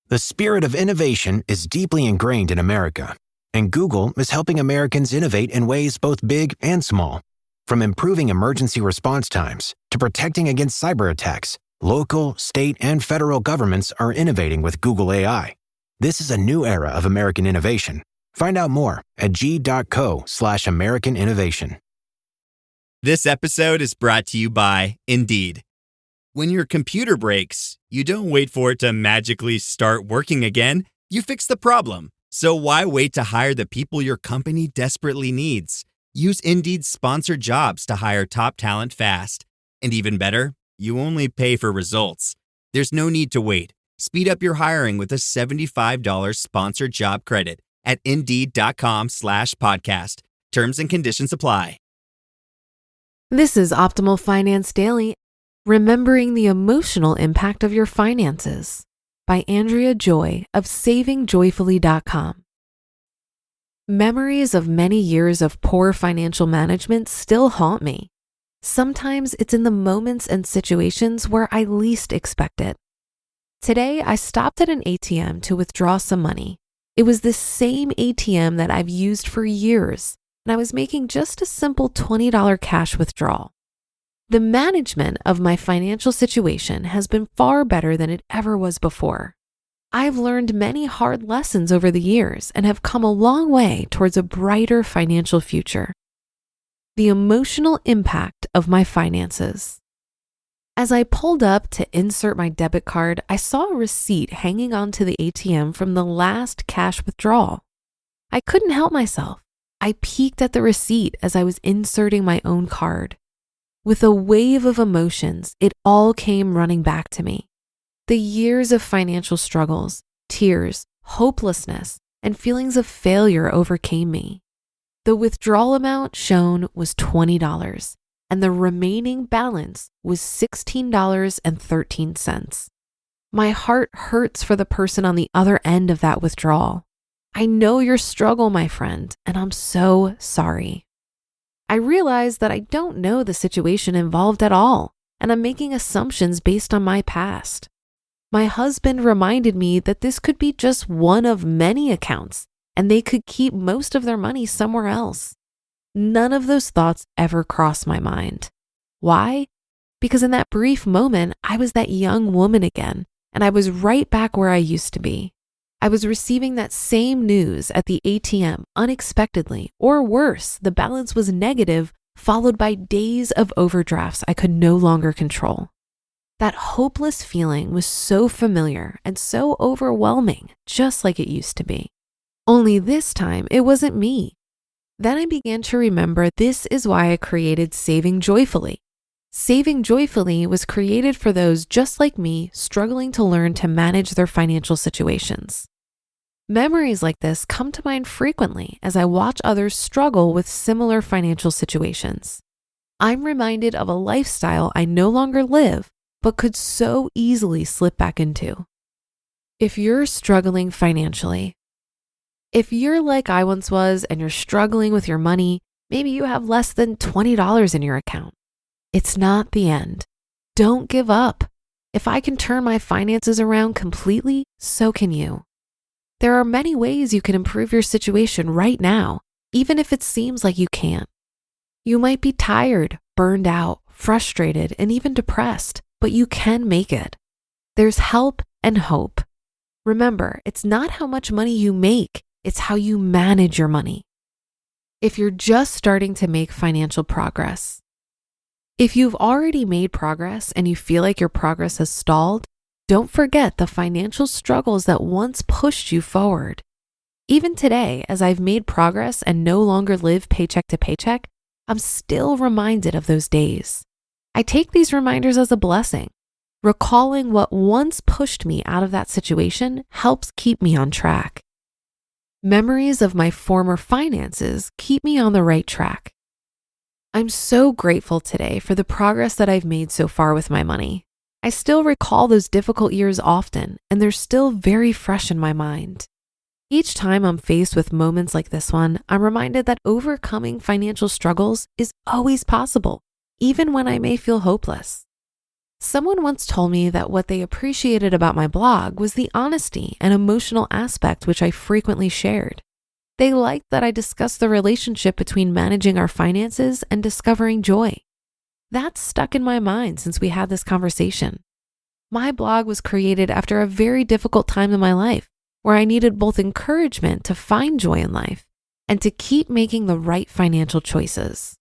The spirit of innovation is deeply ingrained in America, and Google is helping Americans innovate in ways both big and small. From improving emergency response times to protecting against cyber attacks, local, state, and federal governments are innovating with Google AI. This is a new era of American innovation. Find out more at g.co/American innovation. This episode is brought to you by Indeed. When your computer breaks, you don't wait for it to magically start working again. You fix the problem. So why wait to hire the people your company desperately needs? Use Indeed's sponsored jobs to hire top talent fast. And even better, you only pay for results. There's no need to wait. Speed up your hiring with a $75 sponsored job credit at Indeed.com/podcast. Terms and conditions apply. This is Optimal Finance Daily, Remembering the Emotional Impact of Your Finances by Andrea Joy of SavingJoyfully.com. Memories of many years of poor financial management still haunt me. Sometimes it's in the moments and situations where I least expect it. Today, I stopped at an ATM to withdraw some money. It was the same ATM that I've used for years, and I was making just a simple $20 cash withdrawal. The management of my financial situation has been far better than it ever was before. I've learned many hard lessons over the years and have come a long way towards a brighter financial future. The emotional impact of my finances. As I pulled up to insert my debit card, I saw a receipt hanging onto the ATM from the last cash withdrawal. I couldn't help myself. I peeked at the receipt as I was inserting my own card. With a wave of emotions, it all came running back to me. The years of financial struggles, tears, hopelessness, and feelings of failure overcame me. The withdrawal amount shown was $20, and the remaining balance was $16.13. My heart hurts for the person on the other end of that withdrawal. I know your struggle, my friend, and I'm so sorry. I realize that I don't know the situation involved at all, and I'm making assumptions based on my past. My husband reminded me that this could be just one of many accounts, and they could keep most of their money somewhere else. None of those thoughts ever crossed my mind. Why? Because in that brief moment, I was that young woman again, and I was right back where I used to be. I was receiving that same news at the ATM unexpectedly, or worse, the balance was negative, followed by days of overdrafts I could no longer control. That hopeless feeling was so familiar and so overwhelming, just like it used to be. Only this time, it wasn't me. Then I began to remember this is why I created Saving Joyfully. Saving Joyfully was created for those just like me struggling to learn to manage their financial situations. Memories like this come to mind frequently as I watch others struggle with similar financial situations. I'm reminded of a lifestyle I no longer live, but could so easily slip back into. If you're struggling financially, if you're like I once was and you're struggling with your money, maybe you have less than $20 in your account. It's not the end. Don't give up. If I can turn my finances around completely, so can you. There are many ways you can improve your situation right now, even if it seems like you can't. You might be tired, burned out, frustrated, and even depressed, but you can make it. There's help and hope. Remember, it's not how much money you make, it's how you manage your money. If you're just starting to make financial progress, if you've already made progress and you feel like your progress has stalled, don't forget the financial struggles that once pushed you forward. Even today, as I've made progress and no longer live paycheck to paycheck, I'm still reminded of those days. I take these reminders as a blessing. Recalling what once pushed me out of that situation helps keep me on track. Memories of my former finances keep me on the right track. I'm so grateful today for the progress that I've made so far with my money. I still recall those difficult years often, and they're still very fresh in my mind. Each time I'm faced with moments like this one, I'm reminded that overcoming financial struggles is always possible, even when I may feel hopeless. Someone once told me that what they appreciated about my blog was the honesty and emotional aspect which I frequently shared. They liked that I discussed the relationship between managing our finances and discovering joy. That's stuck in my mind since we had this conversation. My blog was created after a very difficult time in my life where I needed both encouragement to find joy in life and to keep making the right financial choices.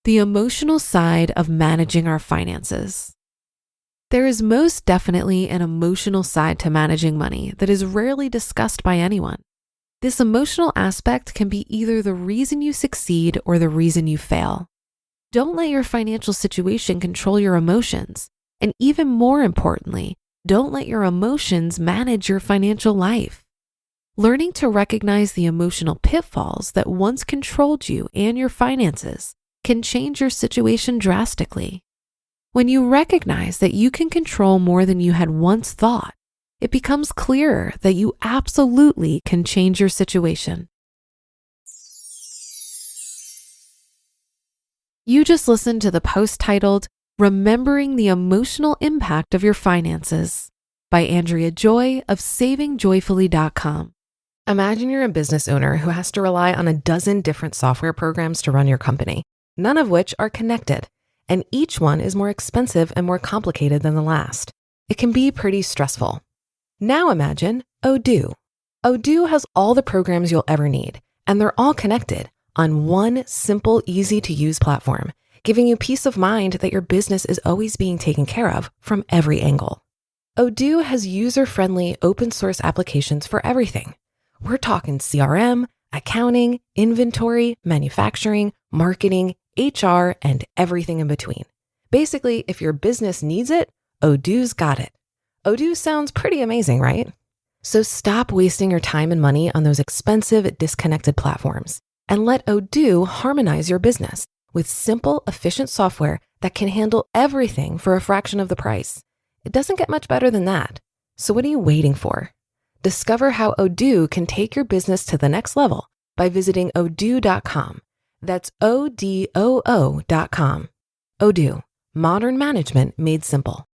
The emotional side of managing our finances. There is most definitely an emotional side to managing money that is rarely discussed by anyone. This emotional aspect can be either the reason you succeed or the reason you fail. Don't let your financial situation control your emotions. And even more importantly, don't let your emotions manage your financial life. Learning to recognize the emotional pitfalls that once controlled you and your finances can change your situation drastically. When you recognize that you can control more than you had once thought, it becomes clearer that you absolutely can change your situation. You just listened to the post titled, Remembering the Emotional Impact of Your Finances by Andrea Joy of SavingJoyfully.com. Imagine you're a business owner who has to rely on a dozen different software programs to run your company, none of which are connected, and each one is more expensive and more complicated than the last. It can be pretty stressful. Now imagine Odoo. Odoo has all the programs you'll ever need, and they're all connected on one simple, easy-to-use platform, giving you peace of mind that your business is always being taken care of from every angle. Odoo has user-friendly open-source applications for everything. We're talking CRM, accounting, inventory, manufacturing, marketing, HR, and everything in between. Basically, if your business needs it, Odoo's got it. Odoo sounds pretty amazing, right? So stop wasting your time and money on those expensive, disconnected platforms and let Odoo harmonize your business with simple, efficient software that can handle everything for a fraction of the price. It doesn't get much better than that. So what are you waiting for? Discover how Odoo can take your business to the next level by visiting odoo.com. That's ODOO.com. Odoo, modern management made simple.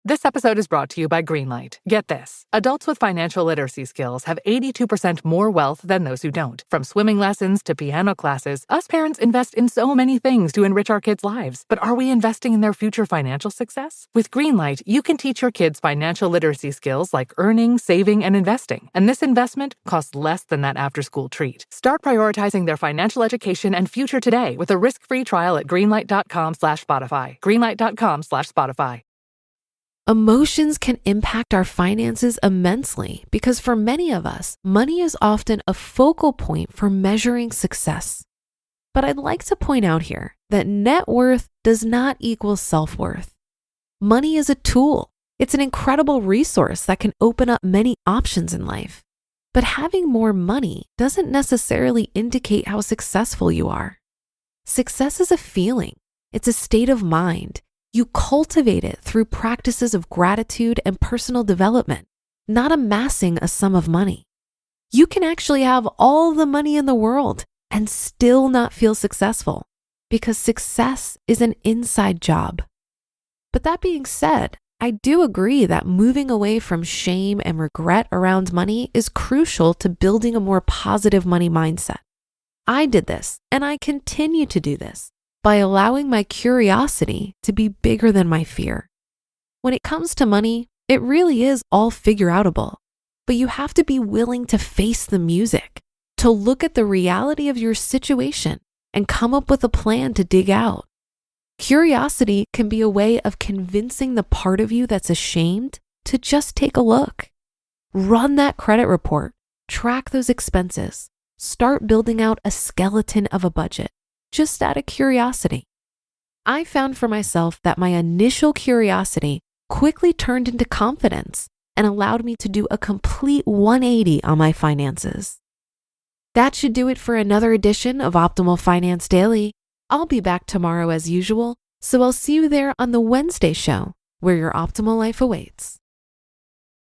This episode is brought to you by Greenlight. Get this. Adults with financial literacy skills have 82% more wealth than those who don't. From swimming lessons to piano classes, us parents invest in so many things to enrich our kids' lives. But are we investing in their future financial success? With Greenlight, you can teach your kids financial literacy skills like earning, saving, and investing. And this investment costs less than that after-school treat. Start prioritizing their financial education and future today with a risk-free trial at greenlight.com/Spotify. Greenlight.com/Spotify. Emotions can impact our finances immensely because for many of us, money is often a focal point for measuring success. But I'd like to point out here that net worth does not equal self-worth. Money is a tool. It's an incredible resource that can open up many options in life. But having more money doesn't necessarily indicate how successful you are. Success is a feeling. It's a state of mind. You cultivate it through practices of gratitude and personal development, not amassing a sum of money. You can actually have all the money in the world and still not feel successful because success is an inside job. But that being said, I do agree that moving away from shame and regret around money is crucial to building a more positive money mindset. I did this and I continue to do this by allowing my curiosity to be bigger than my fear. When it comes to money, it really is all figure-outable, but you have to be willing to face the music, to look at the reality of your situation and come up with a plan to dig out. Curiosity can be a way of convincing the part of you that's ashamed to just take a look. Run that credit report, track those expenses, start building out a skeleton of a budget. Just out of curiosity. I found for myself that my initial curiosity quickly turned into confidence and allowed me to do a complete 180 on my finances. That should do it for another edition of Optimal Finance Daily. I'll be back tomorrow as usual, so I'll see you there on the Wednesday show where your optimal life awaits.